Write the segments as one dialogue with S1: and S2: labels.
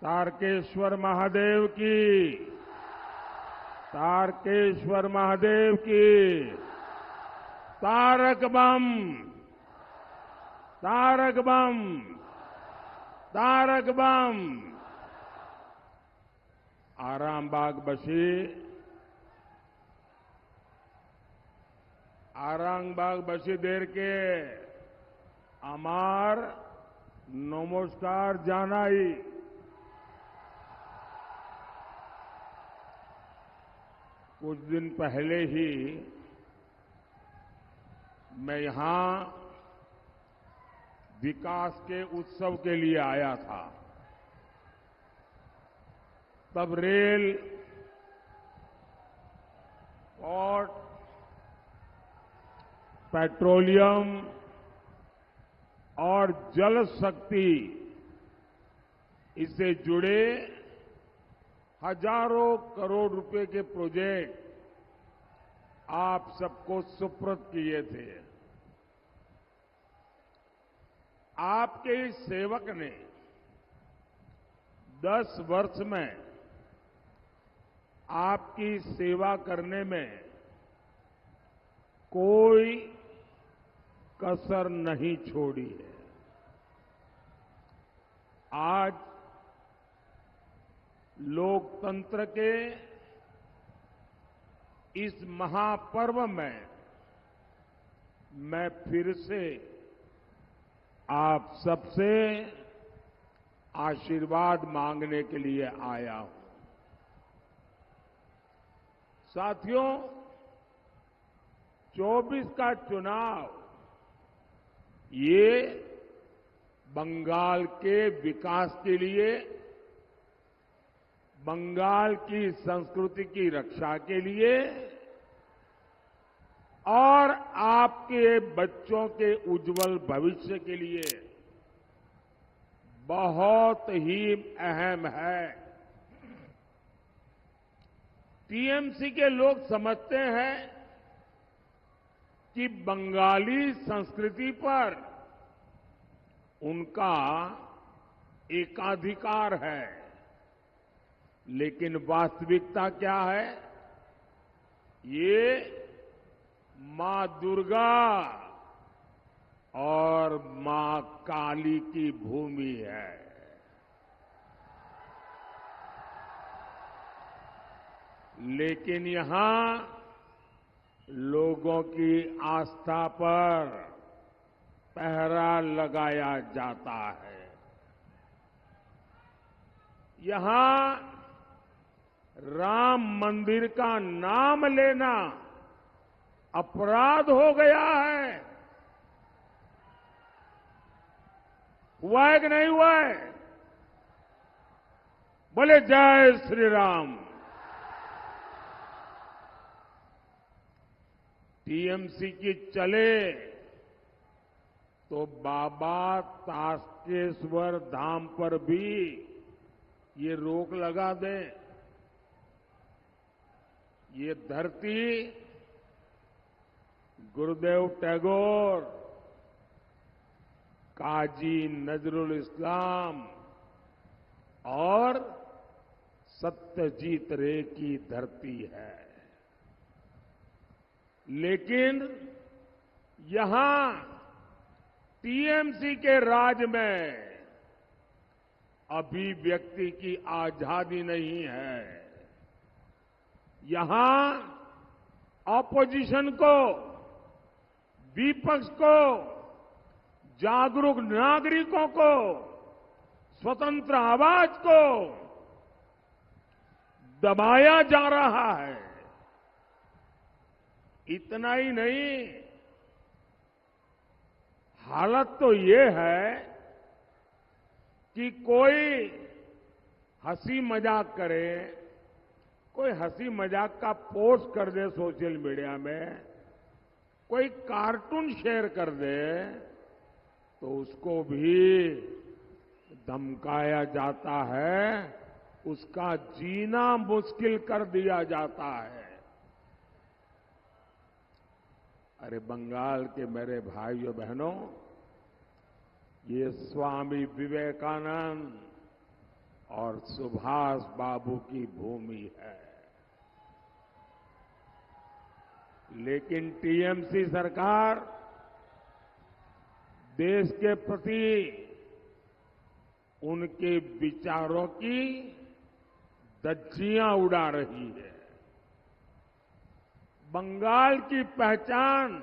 S1: तारकेश्वर महादेव की। तारकेश्वर महादेव की। तारक बम। तारक बम। तारक बम। आरामबाग बसी देर के আমার নমস্কার জানাই। कुछ दिन पहले ही मैं यहां विकास के उत्सव के लिए आया था। तब रेल, पोर्ट, पेट्रोलियम और जल शक्ति इससे जुड़े हजारों करोड़ रुपए के प्रोजेक्ट आप सबको सुपुर्द किए थे। आपके इस सेवक ने 10 वर्ष में आपकी सेवा करने में कोई कसर नहीं छोड़ी है। आज लोकतंत्र के इस महापर्व में मैं फिर से आप सबसे आशीर्वाद मांगने के लिए आया हूं। साथियों, 24 का चुनाव ये बंगाल के विकास के लिए, बंगाल की संस्कृति की रक्षा के लिए और आपके बच्चों के उज्जवल भविष्य के लिए बहुत ही अहम है। टीएमसी के लोग समझते हैं कि बंगाली संस्कृति पर उनका एकाधिकार है, लेकिन वास्तविकता क्या है? ये मां दुर्गा और मां काली की भूमि है। लेकिन यहां लोगों की आस्था पर पहरा लगाया जाता है। यहां राम मंदिर का नाम लेना अपराध हो गया है। हुआ है कि नहीं हुआ है? बोले जय श्री राम। टीएमसी की चले तो बाबा तारकेश्वर धाम पर भी ये रोक लगा दें। ये धरती गुरुदेव टैगोर, काजी नजरुल इस्लाम और सत्यजीत रे की धरती है। लेकिन यहां टीएमसी के राज में अभिव्यक्ति की आजादी नहीं है। यहां ऑपोजिशन को, विपक्ष को, जागरूक नागरिकों को, स्वतंत्र आवाज को दबाया जा रहा है। इतना ही नहीं, हालत तो ये है कि कोई हंसी मजाक करे, कोई हंसी मजाक का पोस्ट कर दे सोशल मीडिया में, कोई कार्टून शेयर कर दे तो उसको भी धमकाया जाता है, उसका जीना मुश्किल कर दिया जाता है। अरे बंगाल के मेरे भाइयों बहनों, ये स्वामी विवेकानंद, और सुभाष बाबू की भूमि है। लेकिन टीएमसी सरकार देश के प्रति उनके विचारों की धज्जियां उड़ा रही है। बंगाल की पहचान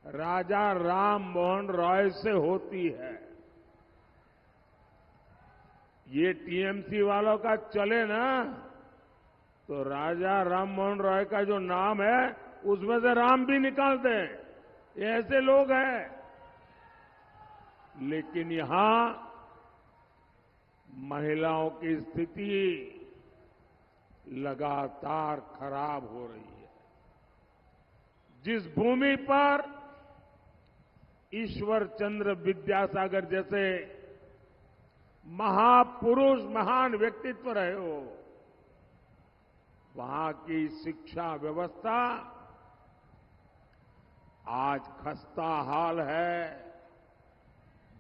S1: राजा राम मोहन रॉय से होती है। ये टीएमसी वालों का चले ना तो राजा राम मोहन रॉय का जो नाम है उसमें से राम भी निकाल दें। ये ऐसे लोग हैं। लेकिन यहां महिलाओं की स्थिति लगातार खराब हो रही है। जिस भूमि पर ईश्वर चंद्र विद्यासागर जैसे महापुरुष महान व्यक्तित्व रहे हो, वहां की शिक्षा व्यवस्था आज खस्ता हाल है।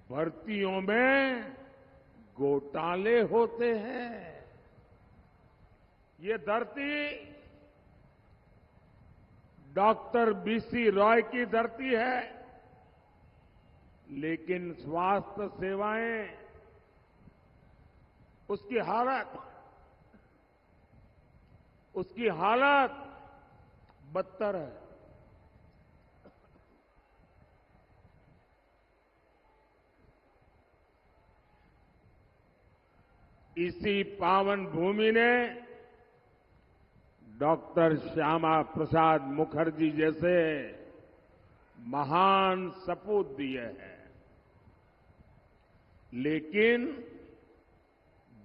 S1: भर्तियों में घोटाले होते हैं। ये धरती डॉक्टर बीसी रॉय की धरती है, लेकिन स्वास्थ्य सेवाएं उसकी हालत बदतर है। इसी पावन भूमि ने डॉक्टर श्यामा प्रसाद मुखर्जी जैसे महान सपूत दिए हैं। लेकिन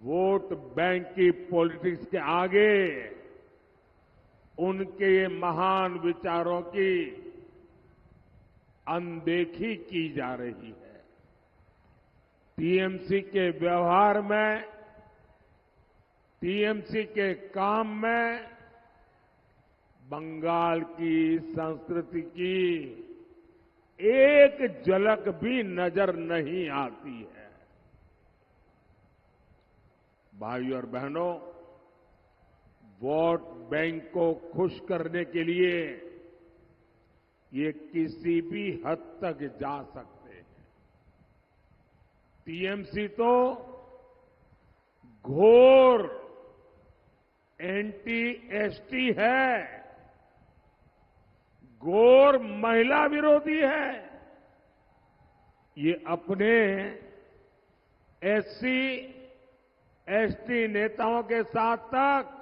S1: वोट बैंक की पॉलिटिक्स के आगे उनके महान विचारों की अनदेखी की जा रही है। टीएमसी के व्यवहार में, टीएमसी के काम में बंगाल की संस्कृति की एक झलक भी नजर नहीं आती है। भाइयों और बहनों, वोट बैंक को खुश करने के लिए ये किसी भी हद तक जा सकते हैं। टीएमसी तो घोर एंटी एसटी है, घोर महिला विरोधी है। ये अपने एससी एसटी नेताओं के साथ तक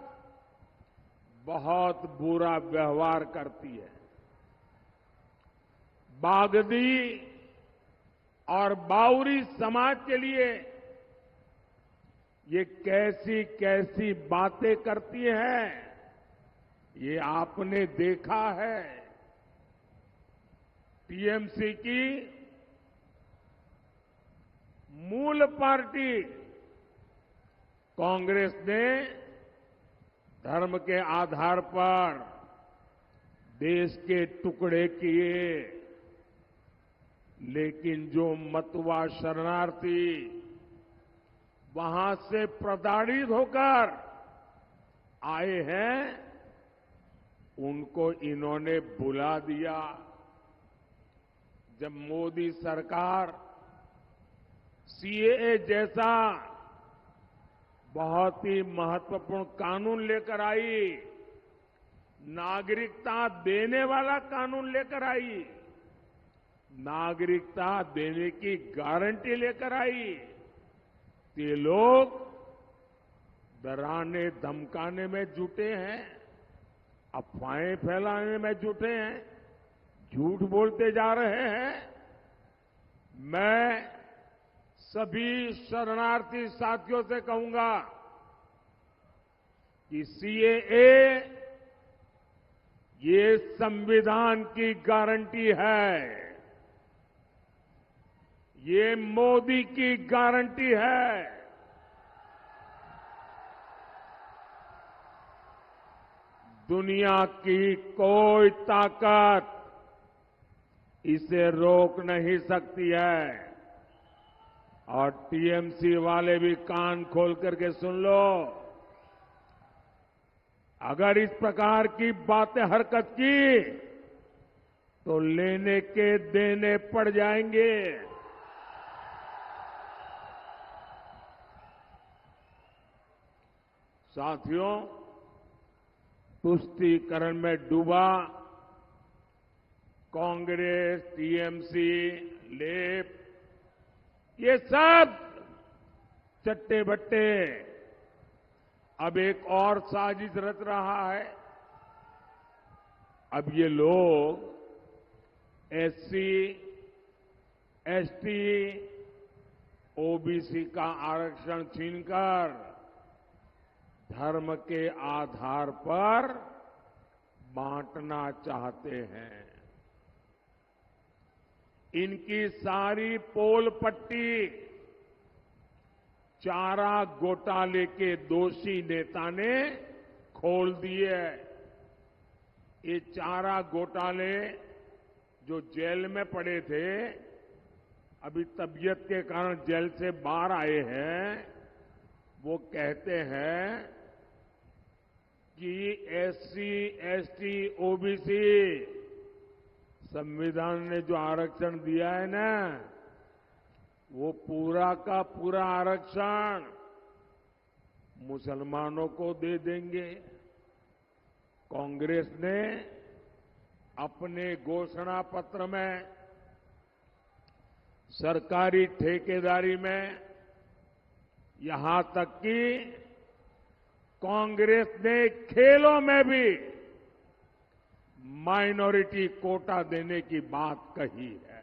S1: बहुत बुरा व्यवहार करती है। बागदी और बाउरी समाज के लिए ये कैसी कैसी बातें करती है, ये आपने देखा है। टीएमसी की मूल पार्टी कांग्रेस ने धर्म के आधार पर देश के टुकड़े किए, लेकिन जो मतवा शरणार्थी वहां से प्रताड़ित होकर आए हैं, उनको इन्होंने बुला दिया। जब मोदी सरकार सीएए जैसा बहुत ही महत्वपूर्ण कानून लेकर आई, नागरिकता देने वाला कानून लेकर आई, नागरिकता देने की गारंटी लेकर आई, ये लोग डराने धमकाने में जुटे हैं, अफवाहें फैलाने में जुटे हैं, झूठ बोलते जा रहे हैं। मैं सभी शरणार्थी साथियों से कहूंगा कि सीएए ये संविधान की गारंटी है, ये मोदी की गारंटी है। दुनिया की कोई ताकत इसे रोक नहीं सकती है। और टीएमसी वाले भी कान खोल करके सुन लो। अगर इस प्रकार की बातें हरकत की तो लेने के देने पड़ जाएंगे। साथियों, तुष्टीकरण में डूबा कांग्रेस, टीएमसी, लेप, ये सब चट्टे बट्टे अब एक और साजिश रच रहा है। अब ये लोग एससी, एसटी, ओबीसी का आरक्षण छीनकर धर्म के आधार पर बांटना चाहते हैं। इनकी सारी पोल पट्टी चारा घोटाले के दोषी नेता ने खोल दी है। ये चारा घोटाले जो जेल में पड़े थे, अभी तबीयत के कारण जेल से बाहर आए हैं, वो कहते हैं कि एससी, एसटी, ओबीसी संविधान ने जो आरक्षण दिया है ना, वो पूरा का पूरा आरक्षण मुसलमानों को दे देंगे। कांग्रेस ने अपने घोषणा पत्र में सरकारी ठेकेदारी में, यहां तक कि कांग्रेस ने खेलों में भी माइनॉरिटी कोटा देने की बात कही है।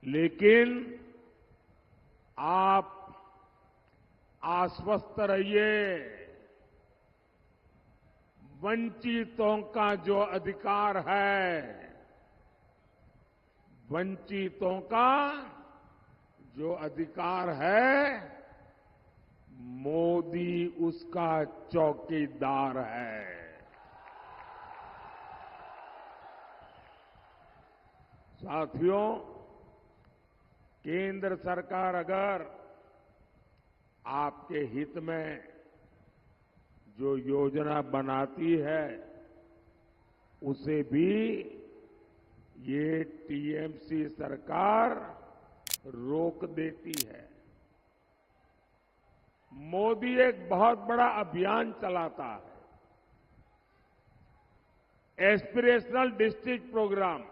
S1: लेकिन आप आश्वस्त रहिए, वंचितों का जो अधिकार है, वंचितों का जो अधिकार है, मोदी उसका चौकीदार है। साथियों, केंद्र सरकार अगर आपके हित में जो योजना बनाती है, उसे भी ये टीएमसी सरकार रोक देती है। मोदी एक बहुत बड़ा अभियान चलाता है, एस्पिरेशनल डिस्ट्रिक्ट प्रोग्राम।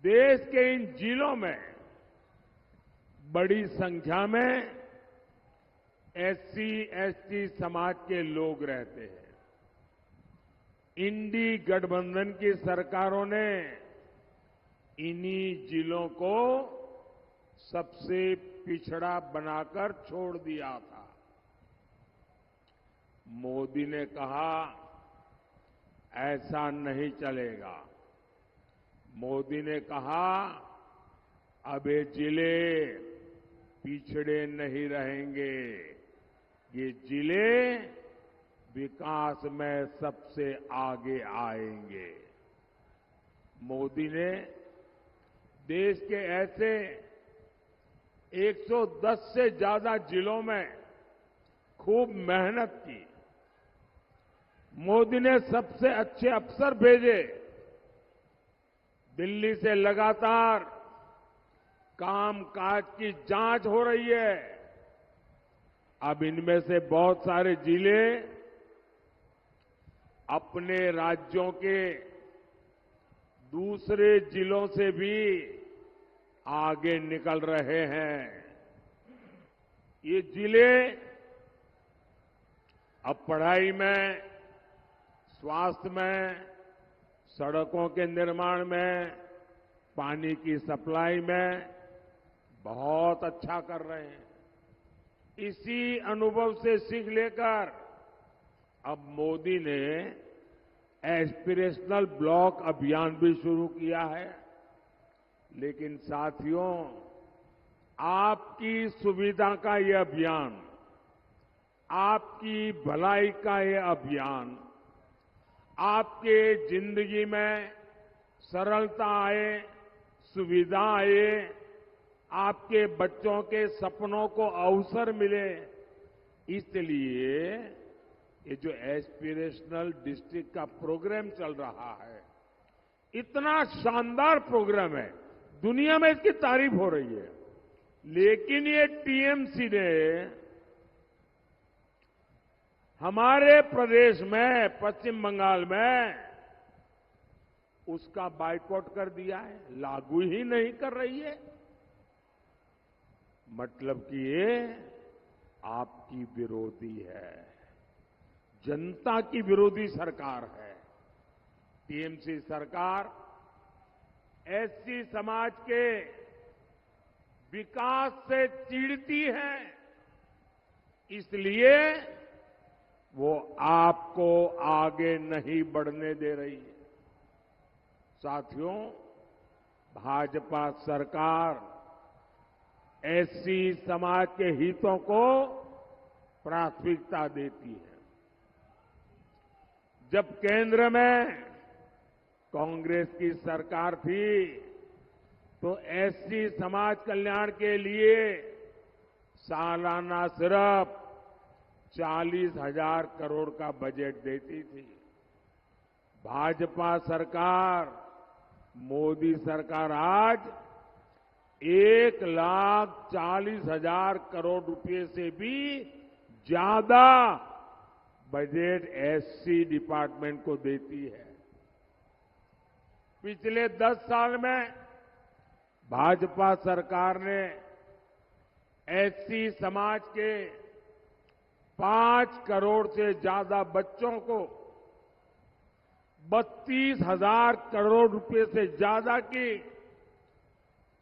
S1: देश के इन जिलों में बड़ी संख्या में एससी, एसटी समाज के लोग रहते हैं। इंडी गठबंधन की सरकारों ने इन्हीं जिलों को सबसे पिछड़ा बनाकर छोड़ दिया था। मोदी ने कहा, ऐसा नहीं चलेगा। मोदी ने कहा, अब ये जिले पिछड़े नहीं रहेंगे, ये जिले विकास में सबसे आगे आएंगे। मोदी ने देश के ऐसे 110 से ज्यादा जिलों में खूब मेहनत की। मोदी ने सबसे अच्छे अफसर भेजे। दिल्ली से लगातार कामकाज की जांच हो रही है। अब इनमें से बहुत सारे जिले अपने राज्यों के दूसरे जिलों से भी आगे निकल रहे हैं। ये जिले अब पढ़ाई में, स्वास्थ्य में, सड़कों के निर्माण में, पानी की सप्लाई में बहुत अच्छा कर रहे हैं। इसी अनुभव से सीख लेकर अब मोदी ने एस्पिरेशनल ब्लॉक अभियान भी शुरू किया है। लेकिन साथियों, आपकी सुविधा का ये अभियान, आपकी भलाई का ये अभियान, आपके जिंदगी में सरलता आए, सुविधा आए, आपके बच्चों के सपनों को अवसर मिले, इसलिए ये जो एस्पिरेशनल डिस्ट्रिक्ट का प्रोग्राम चल रहा है, इतना शानदार प्रोग्राम है, दुनिया में इसकी तारीफ हो रही है। लेकिन ये टीएमसी ने हमारे प्रदेश में, पश्चिम बंगाल में, उसका बायकॉट कर दिया है, लागू ही नहीं कर रही है। मतलब कि ये आपकी विरोधी है, जनता की विरोधी सरकार है। टीएमसी सरकार एससी समाज के विकास से चिढ़ती है, इसलिए वो आपको आगे नहीं बढ़ने दे रही है। साथियों, भाजपा सरकार एससी समाज के हितों को प्राथमिकता देती है। जब केंद्र में कांग्रेस की सरकार थी, तो एससी समाज कल्याण के लिए सालाना सिर्फ 40,000 करोड़ का बजट देती थी। भाजपा सरकार, मोदी सरकार आज 1,40,000 करोड़ रुपए से भी ज्यादा बजट एससी डिपार्टमेंट को देती है। पिछले 10 साल में भाजपा सरकार ने एससी समाज के 5 करोड़ से ज्यादा बच्चों को 32,000 करोड़ रुपए से ज्यादा की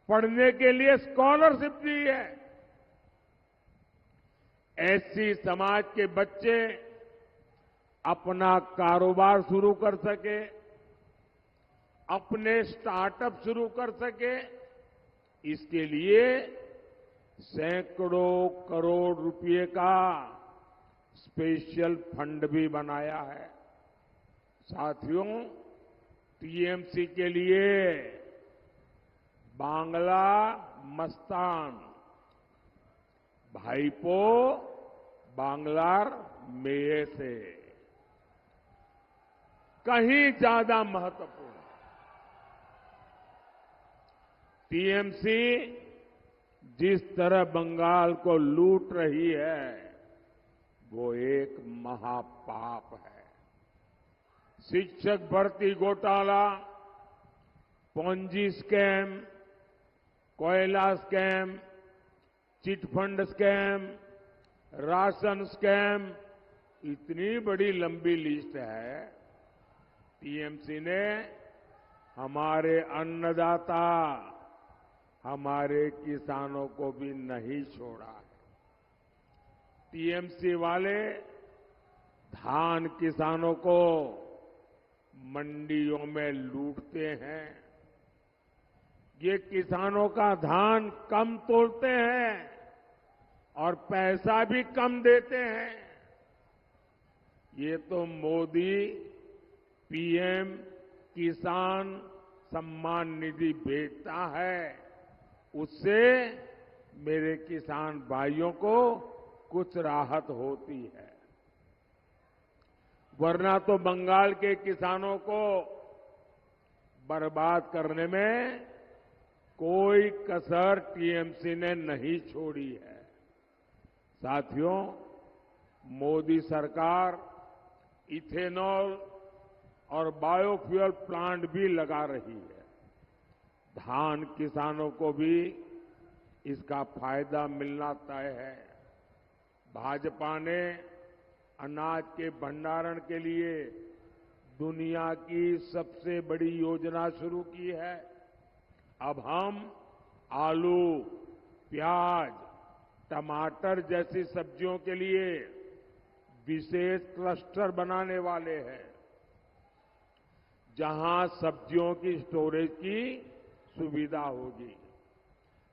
S1: पढ़ने के लिए स्कॉलरशिप दी है। एससी समाज के बच्चे अपना कारोबार शुरू कर सके, अपने स्टार्टअप शुरू कर सके, इसके लिए सैकड़ों करोड़ रुपए का स्पेशल फंड भी बनाया है। साथियों, टीएमसी के लिए बांग्ला मस्तान, भाईपो बांग्लार मेये से कहीं ज्यादा महत्वपूर्ण। टीएमसी जिस तरह बंगाल को लूट रही है, वो एक महापाप है। शिक्षक भर्ती घोटाला, पोंजी स्कैम, कोयला scam, chit fund scam, ration scam, इतनी बड़ी लंबी लिस्ट है। टीएमसी ने हमारे अन्नदाता, हमारे किसानों को भी नहीं छोड़ा है। टीएमसी वाले धान किसानों को मंडियों में लूटते हैं। ये किसानों का धान कम तोलते हैं और पैसा भी कम देते हैं। ये तो मोदी पीएम किसान सम्मान निधि भेजता है, उससे मेरे किसान भाइयों को कुछ राहत होती है, वरना तो बंगाल के किसानों को बर्बाद करने में कोई कसर टीएमसी ने नहीं छोड़ी है। साथियों, मोदी सरकार इथेनॉल और बायोफ्यूल प्लांट भी लगा रही है। धान किसानों को भी इसका फायदा मिलना तय है। भाजपा ने अनाज के भंडारण के लिए दुनिया की सबसे बड़ी योजना शुरू की है। अब हम आलू, प्याज, टमाटर जैसी सब्जियों के लिए विशेष क्लस्टर बनाने वाले हैं, जहां सब्जियों की स्टोरेज की सुविधा होगी।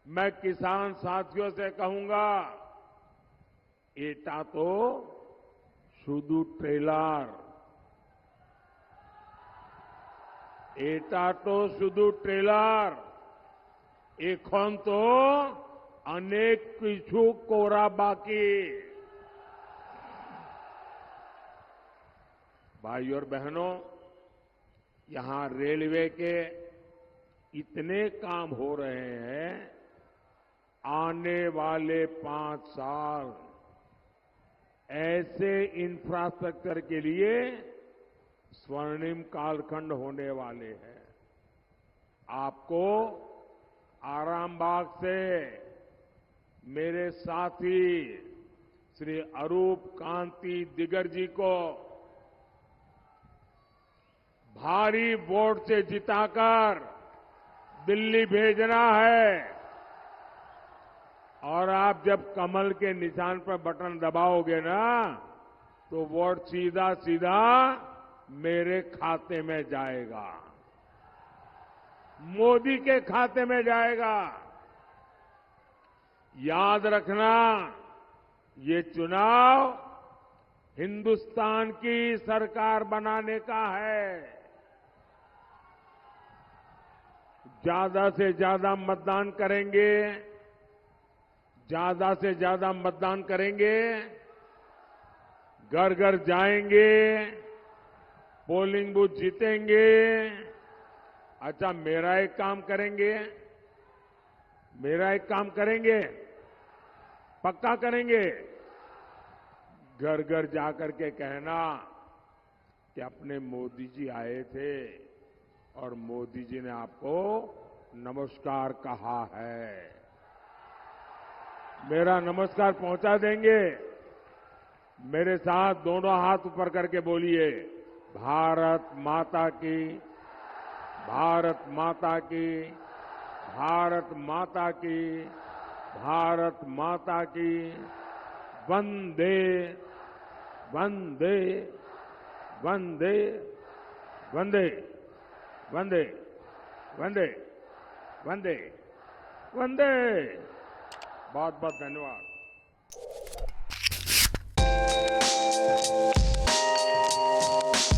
S1: मैं किसान साथियों से कहूंगा, एटा तो शुद्ध ट्रेलर, एटा तो शुद्ध ट्रेलर, एखन तो अनेक किछु कोरा बाकी। भाई और बहनों, यहां रेलवे के इतने काम हो रहे हैं, आने वाले 5 साल ऐसे इंफ्रास्ट्रक्चर के लिए स्वर्णिम कालखंड होने वाले हैं। आपको आरामबाग से मेरे साथी श्री अरूप कांति दिगर जी को भारी वोट से जिताकर दिल्ली भेजना है और आप जब कमल के निशान पर बटन दबाओगे ना, तो वोट सीधा सीधा मेरे खाते में जाएगा, मोदी के खाते में जाएगा। याद रखना, ये चुनाव हिंदुस्तान की सरकार बनाने का है। ज्यादा से ज्यादा मतदान करेंगे, ज्यादा से ज्यादा मतदान करेंगे, घर घर जाएंगे, पोलिंग बूथ जीतेंगे। अच्छा, मेरा एक काम करेंगे, पक्का करेंगे। घर घर जाकर के कहना कि अपने मोदी जी आए थे और मोदी जी ने आपको नमस्कार कहा है। मेरा नमस्कार पहुंचा देंगे। मेरे साथ दोनों हाथ ऊपर करके बोलिए, भारत माता की, भारत माता की, भारत माता की, भारत माता की, वंदे वंदे वंदे वंदे वंदे वंदे वंदे वंदे। बहुत बहुत धन्यवाद।